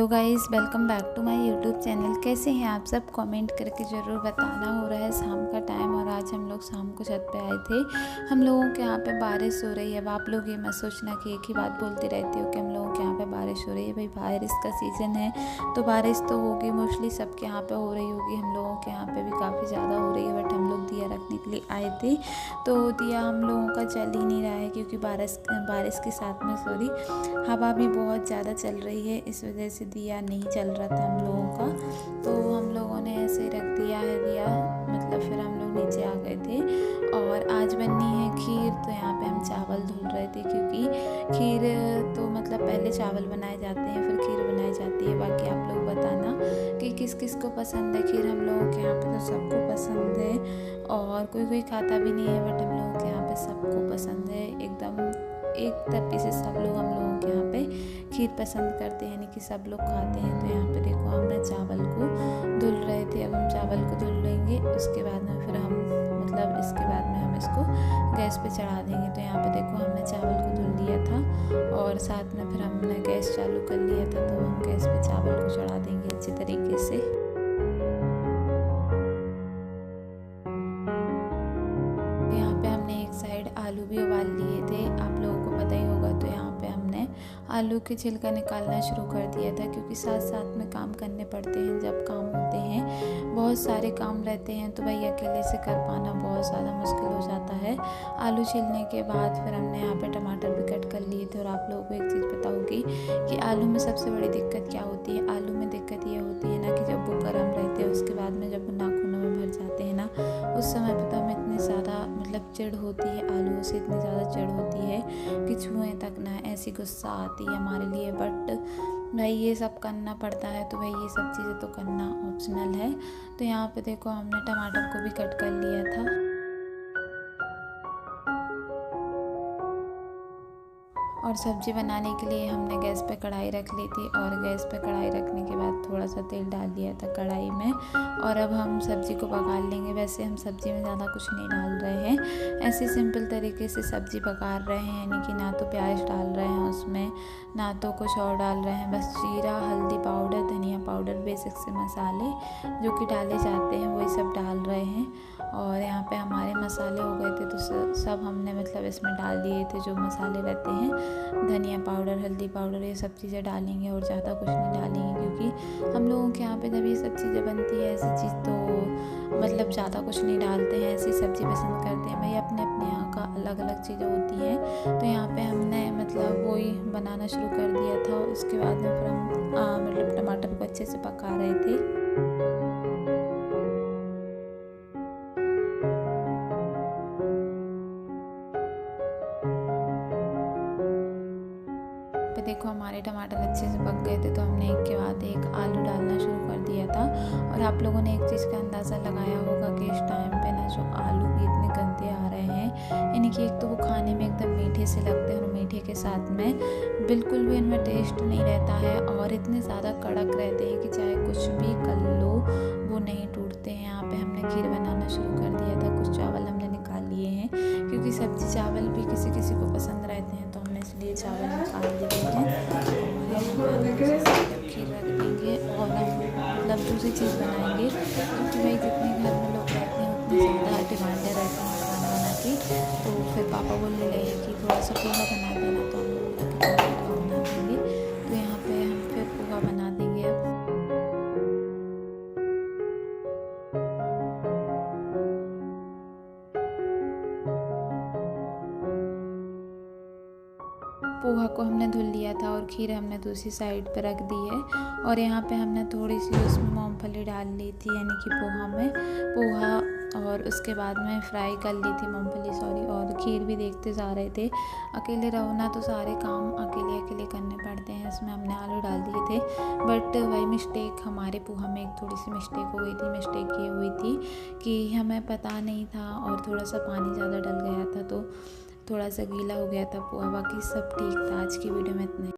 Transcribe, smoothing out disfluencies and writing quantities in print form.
Hello guys, welcome back to my YouTube channel. कैसे हैं आप सब? कमेंट करके ज़रूर बताना। हो रहा है शाम का टाइम और आज हम लोग शाम को छत पे आए थे। हम लोगों के यहाँ पे बारिश हो रही है। अब आप लोग ये मत सोचना कि एक ही बात बोलती रहती हो कि हम लोगों के यहाँ पे बारिश हो रही है। भाई बारिश का सीज़न है तो बारिश तो होगी, मोस्टली सबके यहाँ पे हो रही होगी। हम लोगों के यहाँ पे भी काफ़ी ज़्यादा हो रही है, बट हम लोग दिया रखने के लिए आए थे तो दिया हम लोगों का जल ही नहीं रहा है क्योंकि बारिश के साथ में हवा भी बहुत ज़्यादा चल रही है। इस वजह से दिया नहीं चल रहा था हम लोगों का, तो हम लोगों ने ऐसे ही रख दिया है दिया। मतलब फिर हम लोग नीचे आ गए थे और आज बननी है खीर। तो यहाँ पे हम चावल धुल रहे थे क्योंकि खीर तो मतलब पहले चावल बनाए जाते हैं फिर खीर बनाई जाती है। बाकी आप लोग बताना कि किस किस को पसंद है खीर। हम लोगों के यहाँ पे तो सबको पसंद है और कोई कोई खाता भी नहीं है, बट हम लोगों के यहाँ पे सबको पसंद है। एकदम एक तरफी से सब लोग हम लोगों के यहाँ पे खीर पसंद करते हैं, यानी कि सब लोग खाते हैं। तो यहाँ पे देखो हमने चावल को धुल रहे थे। अब हम चावल को धुल लेंगे, उसके बाद में फिर हम इसके बाद में हम इसको गैस पे चढ़ा देंगे। तो यहाँ पे देखो हमने चावल को धुल दिया था और साथ में फिर हमने गैस चालू कर लिया था। तो हम गैस पे चावल को चढ़ा देंगे अच्छे तरीके से। यहाँ पे हमने एक साइड आलू भी उबाल लिए थे, आप लोगों को पता ही होगा। तो यहाँ पे हमने आलू के छिलका निकालना शुरू कर दिया था क्योंकि साथ साथ में काम करने पड़ते हैं। जब काम होते हैं, बहुत सारे काम रहते हैं, तो भाई अकेले से कर पाना बहुत ज़्यादा मुश्किल हो जाता है। आलू छीलने के बाद फिर हमने यहाँ पे टमाटर भी कट कर लिए थे। और आप लोगों को एक चीज़ पता होगी कि आलू में सबसे बड़ी दिक्कत क्या होती है। आलू में दिक्कत ये होती है ना कि जब वो गर्म रहते हैं उसके बाद में जब नाखूनों में भर जाते हैं ना, उस समय पर तो हमें इतनी ज़्यादा मतलब चिढ़ होती है, आलू से इतनी ज़्यादा चिढ़ होती है कि छुएं तक ना, ऐसी गुस्सा आती है हमारे लिए। बट भाई ये सब करना पड़ता है, तो भाई ये सब चीज़ें तो करना ऑप्शनल है। तो यहाँ पे देखो हमने टमाटर को भी कट कर लिया था। और सब्ज़ी बनाने के लिए हमने गैस पे कढ़ाई रख ली थी और गैस पे कढ़ाई रखने के बाद थोड़ा सा तेल डाल दिया था कढ़ाई में। और अब हम सब्ज़ी को पका लेंगे। वैसे हम सब्ज़ी में ज़्यादा कुछ नहीं डाल रहे हैं, ऐसे सिंपल तरीके से सब्ज़ी पका रहे हैं, यानी कि ना तो प्याज डाल रहे हैं उसमें, ना तो कुछ और डाल रहे हैं। बस जीरा, हल्दी पाउडर, धनिया पाउडर, बेसिक से मसाले जो कि डाले जाते हैं वही सब डाल रहे हैं। और यहाँ पे हमारे मसाले हो गए थे तो सब हमने मतलब इसमें डाल दिए थे जो मसाले रहते हैं। धनिया पाउडर, हल्दी पाउडर, ये सब चीज़ें डालेंगे और ज़्यादा कुछ नहीं डालेंगे क्योंकि हम लोगों के यहाँ पे जब ये सब चीज़ें बनती है ऐसी चीज़ तो मतलब ज़्यादा कुछ नहीं डालते हैं, ऐसी सब्ज़ी पसंद करते हैं। भाई अपने अपने यहाँ का अलग अलग चीज़ें होती हैं। तो यहाँ पे हमने मतलब वही बनाना शुरू कर दिया था। उसके बाद में फिर हम मतलब टमाटर को अच्छे से पका रहे थे। पे देखो हमारे टमाटर अच्छे से पक गए थे तो हमने एक के बाद एक आलू डालना शुरू कर दिया था। और आप लोगों ने एक चीज़ का अंदाज़ा लगाया होगा कि इस टाइम पे ना जो आलू भी इतने गंदे आ रहे हैं, यानी कि एक तो वो खाने में एकदम मीठे से लगते हैं और मीठे के साथ में बिल्कुल भी इनमें टेस्ट नहीं रहता है और इतने ज़्यादा कड़क रहते हैं कि चाहे कुछ भी कर लो वो नहीं टूटते हैं। यहाँ पे हमने खीर बनाना शुरू कर दिया था। कुछ चावल हमने निकाल लिए हैं क्योंकि सब्जी चावल भी किसी किसी को पसंद रहते हैं, तो हमने इसलिए चावल निकाल लिए हैं। खीर रख देंगे और मतलब दूसरी चीज़ बनाएंगे क्योंकि भाई जितने घर में लोग रहते हैं उतनी ज़्यादा डिमांडें रहती हैं खाना वाना की। तो फिर पापा बोलने लगे कि थोड़ा सा पोहा बना देना, तो हम लोग पोहा बना देंगे। तो यहाँ पे हम फिर पोहा बना देंगे। अब पोहा को हमने धुल लिया था और खीर हमने दूसरी साइड पर रख दी है। और यहाँ पे हमने थोड़ी सी उसमें मूंगफली डाल ली थी, यानी कि पोहा और उसके बाद में फ्राई कर ली थी मूंगफली, सॉरी। और खीर भी देखते जा रहे थे। अकेले रहो ना तो सारे काम अकेले अकेले करने पड़ते हैं। इसमें हमने आलू डाल दिए थे, बट वही मिस्टेक हमारे पोहा में एक थोड़ी सी मिस्टेक हो गई थी। मिस्टेक ये हुई थी कि हमें पता नहीं था और थोड़ा सा पानी ज़्यादा डल गया था तो थोड़ा सा गीला हो गया था पोहा। बाकी सब ठीक था। आज की वीडियो में इतना ही।